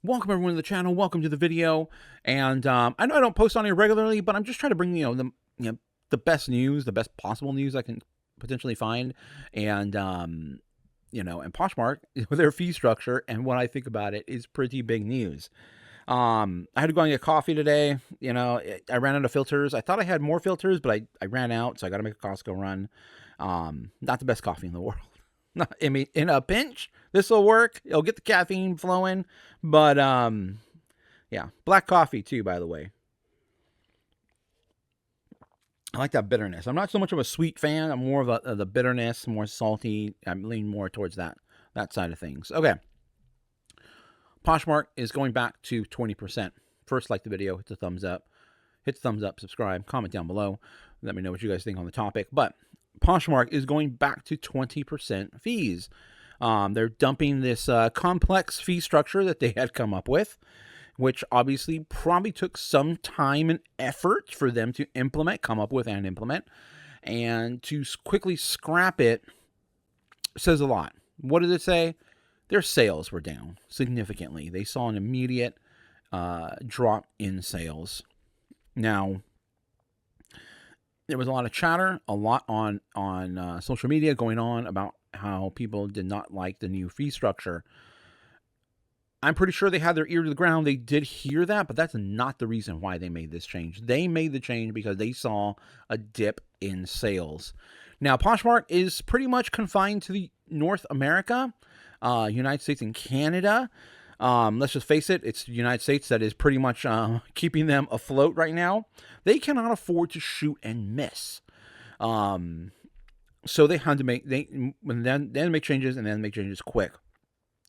Welcome everyone to the channel. Welcome to the video. And I know I don't post on here regularly, but I'm just trying to bring the best news, the best possible news I can potentially find, and and Poshmark with their fee structure and what I think about it is pretty big news. I had to go and get coffee today. I ran out of filters. I thought I had more filters, but I ran out, so I got to make a Costco run. Not the best coffee in the world. I mean, in a pinch, this will work. It'll get the caffeine flowing. But, yeah. Black coffee, too, by the way. I like that bitterness. I'm not so much of a sweet fan. I'm more of the bitterness, more salty. I'm leaning more towards that side of things. Okay. Poshmark is going back to 20%. First, like the video, hit the thumbs up. Hit the thumbs up, subscribe, comment down below. Let me know what you guys think on the topic. But Poshmark is going back to 20% fees. They're dumping this complex fee structure that they had come up with, which obviously probably took some time and effort for them to come up with and implement. And to quickly scrap it says a lot. What did it say? Their sales were down significantly. They saw an immediate drop in sales. Now, there was a lot of chatter, a lot on social media going on about how people did not like the new fee structure. I'm pretty sure they had their ear to the ground. They did hear that, but that's not the reason why they made this change. They made the change because they saw a dip in sales. Now, Poshmark is pretty much confined to the North America, United States and Canada. Let's just face it, it's the United States that is pretty much keeping them afloat right now. They cannot afford to shoot and miss. So they had to make changes and then make changes quick.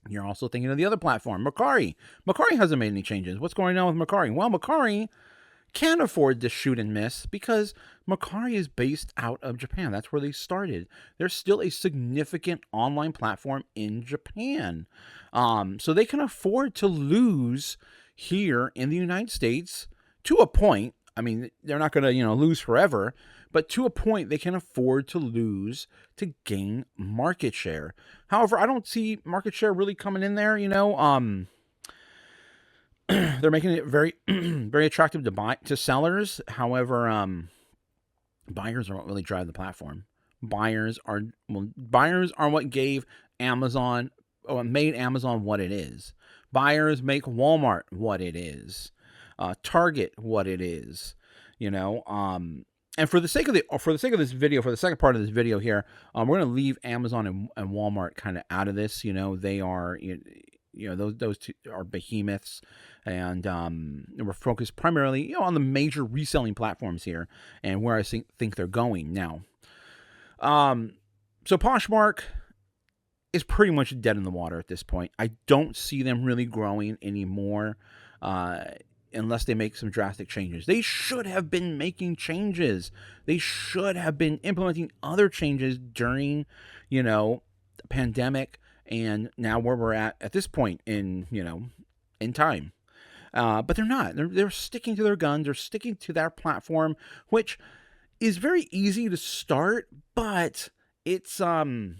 You're also thinking of the other platform, Mercari. Mercari hasn't made any changes. What's going on with Mercari? Well, Mercari can't afford to shoot and miss because Mercari is based out of Japan. That's where they started. They're still a significant online platform in Japan. So they can afford to lose here in the United States to a point. I mean, they're not going to, lose forever, but to a point they can afford to lose to gain market share. However, I don't see market share really coming in there, they're making it very, very attractive to sellers. However, buyers are what really drive the platform. Buyers are what gave Amazon, or made Amazon what it is. Buyers make Walmart what it is, Target what it is. And for the sake of this video, for the second part of this video here, we're going to leave Amazon and Walmart kind of out of this. They are. Those two are behemoths, and we're focused primarily, on the major reselling platforms here and where I think they're going now. So Poshmark is pretty much dead in the water at this point. I don't see them really growing anymore, unless they make some drastic changes. They should have been making changes. They should have been implementing other changes during, the pandemic. And now where we're at this point in time. But they're not. They're sticking to their guns. They're sticking to their platform, which is very easy to start, but it's very,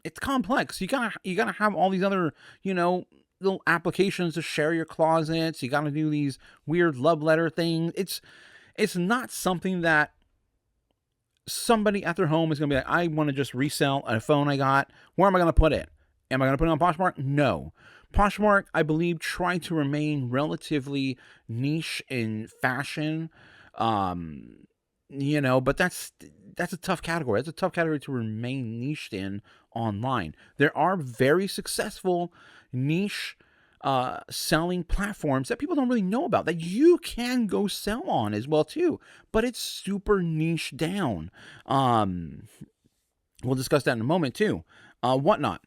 it's complex. You gotta have all these other, little applications to share your closets. You gotta do these weird love letter things. It's not something that somebody at their home is going to be like, I want to just resell a phone I got. Where am I going to put it? Am I going to put it on Poshmark? No. Poshmark, I believe, tried to remain relatively niche in fashion. But that's a tough category. That's a tough category to remain niched in online. There are very successful niche selling platforms that people don't really know about that you can go sell on as well too, but it's super niche down. We'll discuss that in a moment too. Whatnot.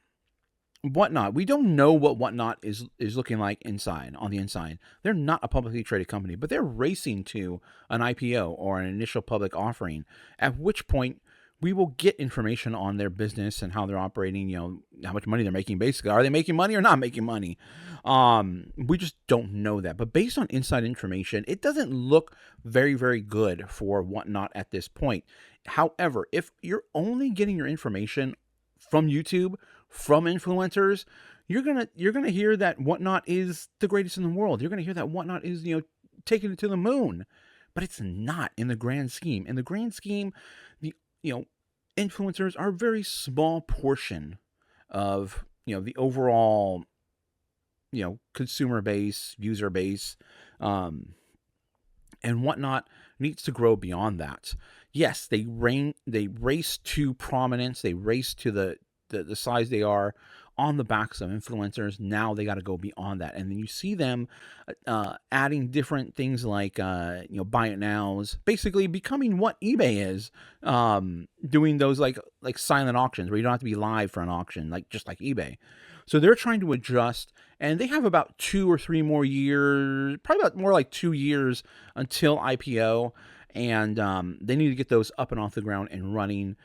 We don't know what Whatnot is looking like on the inside. They're not a publicly traded company, but they're racing to an IPO or an initial public offering, at which point we will get information on their business and how they're operating, how much money they're making. Basically, are they making money or not making money? We just don't know that. But based on inside information, it doesn't look very, very good for Whatnot at this point. However, if you're only getting your information from YouTube, from influencers, you're gonna hear that Whatnot is the greatest in the world. You're gonna hear that Whatnot is, taking it to the moon, but it's not in the grand scheme. In the grand scheme, the you know influencers are a very small portion of the overall consumer base, user base, um, and Whatnot needs to grow beyond that. Yes, they race to prominence, they race to the size they are on the backs of influencers. Now they got to go beyond that, and then you see them adding different things like buy it nows, basically becoming what eBay is, doing those like silent auctions where you don't have to be live for an auction, just like eBay. So they're trying to adjust, and they have about 2 or 3 more years, probably about more like 2 years until IPO, and they need to get those up and off the ground and running,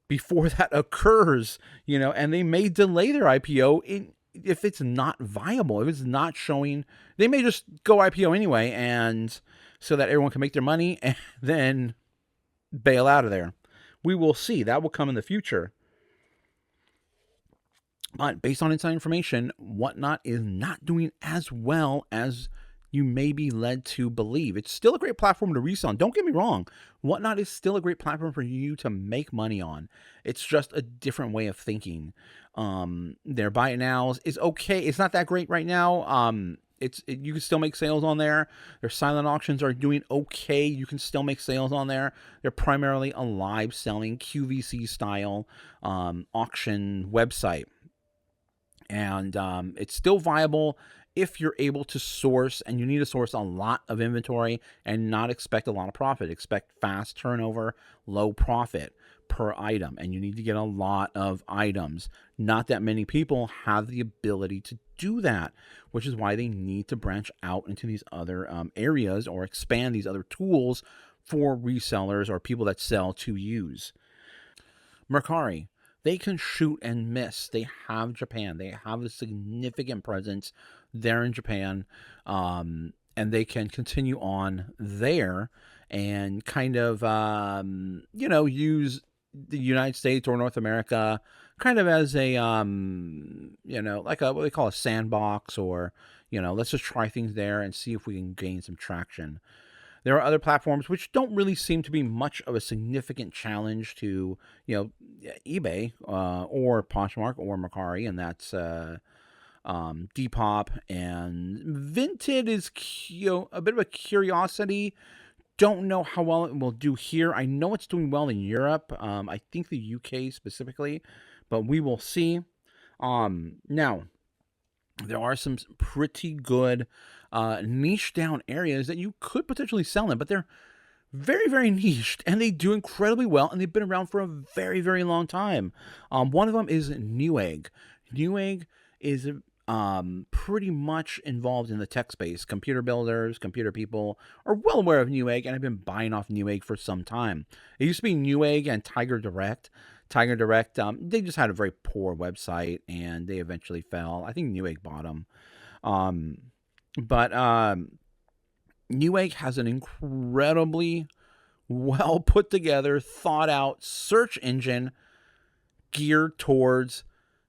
before that occurs, and they may delay their IPO if it's not viable, if it's not showing. They may just go IPO anyway, and so that everyone can make their money and then bail out of there. We will see. That will come in the future. But based on inside information, Whatnot is not doing as well as you may be led to believe. It's still a great platform to resell. Don't get me wrong. Whatnot is still a great platform for you to make money on. It's just a different way of thinking. Their buy it nows is okay. It's not that great right now. You can still make sales on there. Their silent auctions are doing okay. You can still make sales on there. They're primarily a live selling QVC style auction website. And it's still viable if you're able to source, and you need to source a lot of inventory and not expect a lot of profit. Expect fast turnover, low profit per item, and you need to get a lot of items. Not that many people have the ability to do that, which is why they need to branch out into these other areas, or expand these other tools for resellers or people that sell to use. Mercari, they can shoot and miss. They have Japan. They have a significant presence there in Japan, and they can continue on there and kind of, use the United States or North America kind of as a, like what they call a sandbox, or, let's just try things there and see if we can gain some traction. There are other platforms which don't really seem to be much of a significant challenge to, eBay or Poshmark or Mercari, and that's Depop and Vinted is a bit of a curiosity. Don't know how well it will do here. I know it's doing well in Europe. I think the UK specifically, but we will see. Now, there are some pretty good niche down areas that you could potentially sell in, but they're very, very niched, and they do incredibly well, and they've been around for a very, very long time. One of them is Newegg. Newegg is pretty much involved in the tech space. Computer builders, computer people are well aware of Newegg, and have been buying off Newegg for some time. It used to be Newegg and Tiger Direct. Tiger Direct, they just had a very poor website, and they eventually fell. I think Newegg bought them. But Newegg has an incredibly well put together, thought out search engine geared towards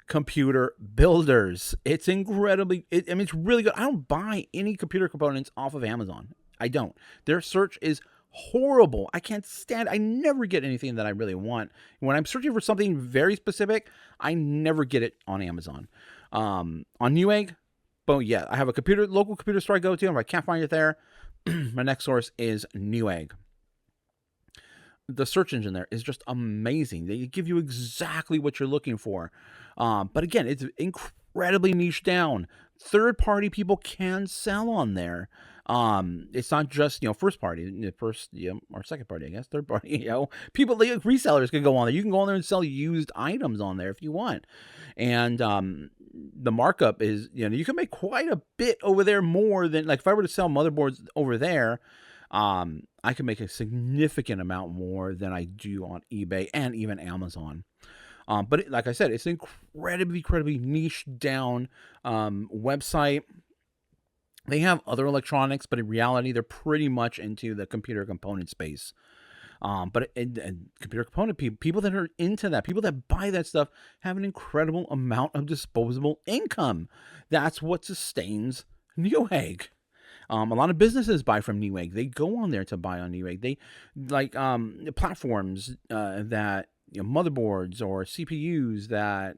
computer builders. It's incredibly, it's really good. I don't buy any computer components off of Amazon. I don't. Their search is horrible. I can't stand, I never get anything that I really want. When I'm searching for something very specific, I never get it on Amazon. On Newegg, but yeah, I have a local computer store I go to, and if I can't find it there, my next source is Newegg. The search engine there is just amazing. They give you exactly what you're looking for. But again, it's incredibly niche down. Third-party people can sell on there. It's not just, first party, or second party, I guess, third party, people, like resellers can go on there. You can go on there and sell used items on there if you want. And, the markup is, you can make quite a bit over there, more than, like, if I were to sell motherboards over there, I can make a significant amount more than I do on eBay and even Amazon. But like I said, it's an incredibly niche down website. They have other electronics, but in reality, they're pretty much into the computer component space. But and computer component people that are into that, people that buy that stuff, have an incredible amount of disposable income. That's what sustains Newegg. A lot of businesses buy from Newegg. They go on there to buy on Newegg. They like platforms that, motherboards or CPUs that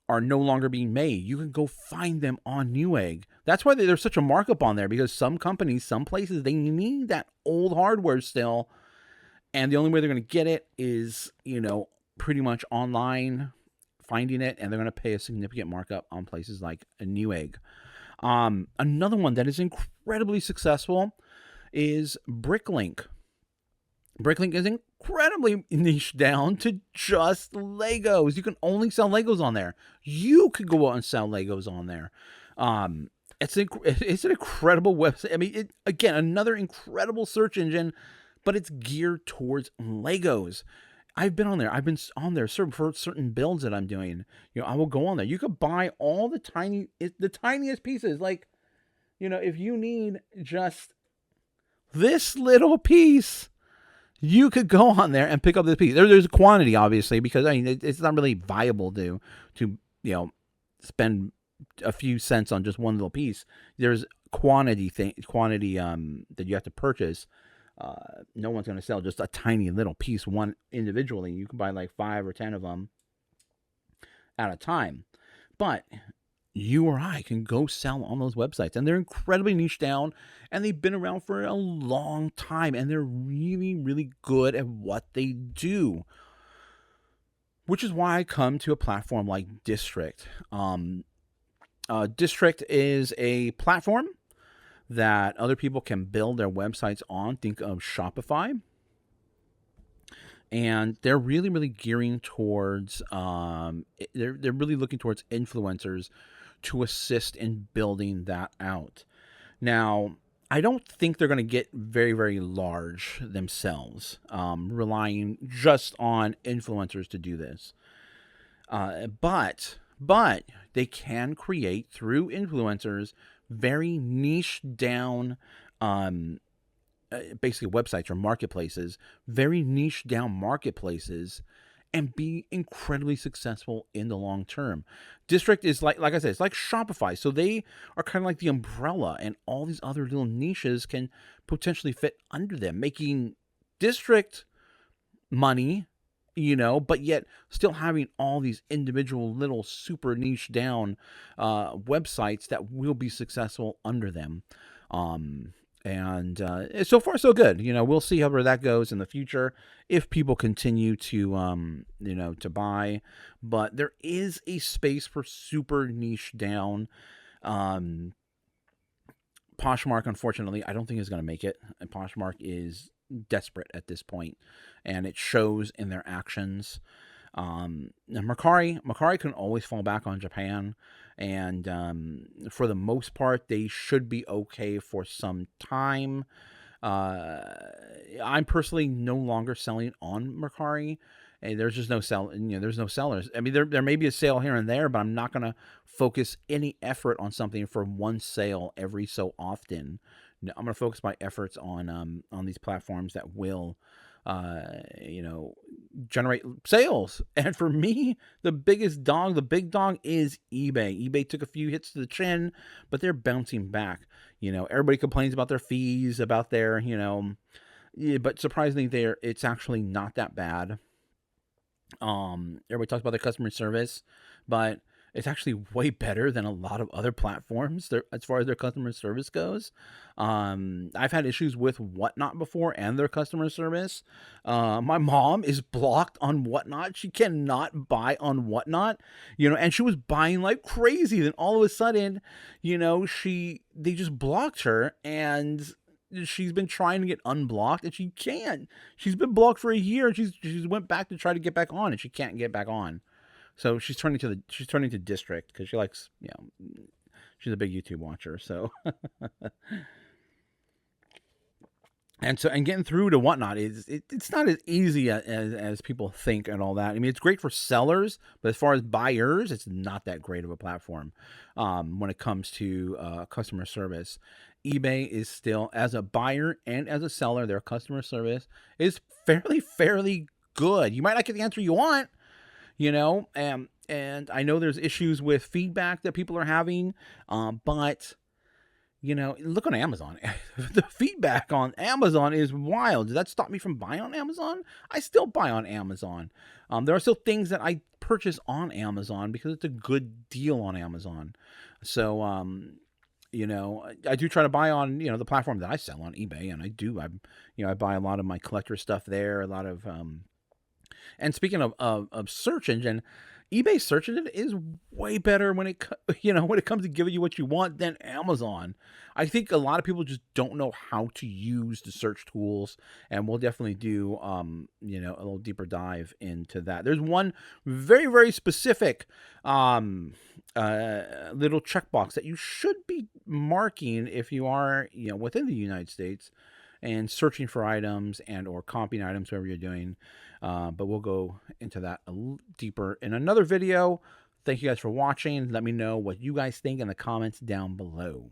are no longer being made. You can go find them on Newegg. That's why there's such a markup on there, because some companies, some places, they need that old hardware still, and the only way they're going to get it is, pretty much online, finding it, and they're going to pay a significant markup on places like a Newegg. Another one that is incredibly successful is Bricklink. Bricklink is incredibly niche down to just Legos. You can only sell Legos on there. You could go out and sell Legos on there. It's an incredible website. I mean, again, another incredible search engine, but it's geared towards Legos. I've been on there. I've been on there for certain builds that I'm doing. I will go on there. You could buy all the tiniest pieces. Like, if you need just this little piece, you could go on there and pick up this piece. There's a quantity, obviously, because it's not really viable to spend a few cents on just one little piece. There's quantity that you have to purchase. No one's going to sell just a tiny little piece one individually. You can buy like 5 or 10 of them at a time. But you or I can go sell on those websites, and they're incredibly niche down, and they've been around for a long time, and they're really, really good at what they do, which is why I come to a platform like District. District is a platform that other people can build their websites on. Think of Shopify. And they're really, really gearing towards, they're really looking towards influencers to assist in building that out. Now, I don't think they're going to get very, very large themselves, relying just on influencers to do this. But they can create, through influencers, very niche down, basically websites or marketplaces, very niche down marketplaces, and be incredibly successful in the long term. District is like I said, it's like Shopify. So they are kind of like the umbrella, and all these other little niches can potentially fit under them, making District money, but yet still having all these individual little super niche down websites that will be successful under them. And so far, so good. We'll see how that goes in the future if people continue to, to buy. But there is a space for super niche down. Poshmark, unfortunately, I don't think is going to make it. And Poshmark is desperate at this point, and it shows in their actions. And Mercari can always fall back on Japan, and for the most part, they should be okay for some time. I'm personally no longer selling on Mercari. And there's just no there's no sellers. I mean, there may be a sale here and there, but I'm not going to focus any effort on something for one sale every so often. No, I'm going to focus my efforts on these platforms that will, generate sales. And for me, the big dog is eBay. eBay took a few hits to the chin, but they're bouncing back. Everybody complains about their fees, about their, but surprisingly, it's actually not that bad. Everybody talks about their customer service, but it's actually way better than a lot of other platforms as far as their customer service goes. I've had issues with Whatnot before and their customer service. My mom is blocked on Whatnot. She cannot buy on Whatnot, and she was buying like crazy. Then all of a sudden, they just blocked her, and she's been trying to get unblocked, and she can't. She's been blocked for a year. She's went back to try to get back on, and she can't get back on. So she's turning to District because she likes, she's a big YouTube watcher. So And getting through to whatnot is it's not as easy as people think and all that. I mean, it's great for sellers, but as far as buyers, it's not that great of a platform when it comes to customer service. eBay is still, as a buyer and as a seller, their customer service is fairly good. You might not get the answer you want, you know, and I know there's issues with feedback that people are having, but you know, look on Amazon. The feedback on Amazon is wild. Did that stop me from buying on Amazon? I still buy on Amazon. There are still things that I purchase on Amazon because it's a good deal on Amazon. So, you know, I do try to buy on, you know, the platform that I sell on eBay, and I buy a lot of my collector stuff there. A lot of, and speaking of search engine, eBay search engine is way better when it when it comes to giving you what you want than Amazon. I think a lot of people just don't know how to use the search tools, and we'll definitely do a little deeper dive into that. There's one very specific little checkbox that you should be marking if you are within the United States and searching for items and or copying items, whatever you're doing. But we'll go into that a little deeper in another video. Thank you guys for watching. Let me know what you guys think in the comments down below.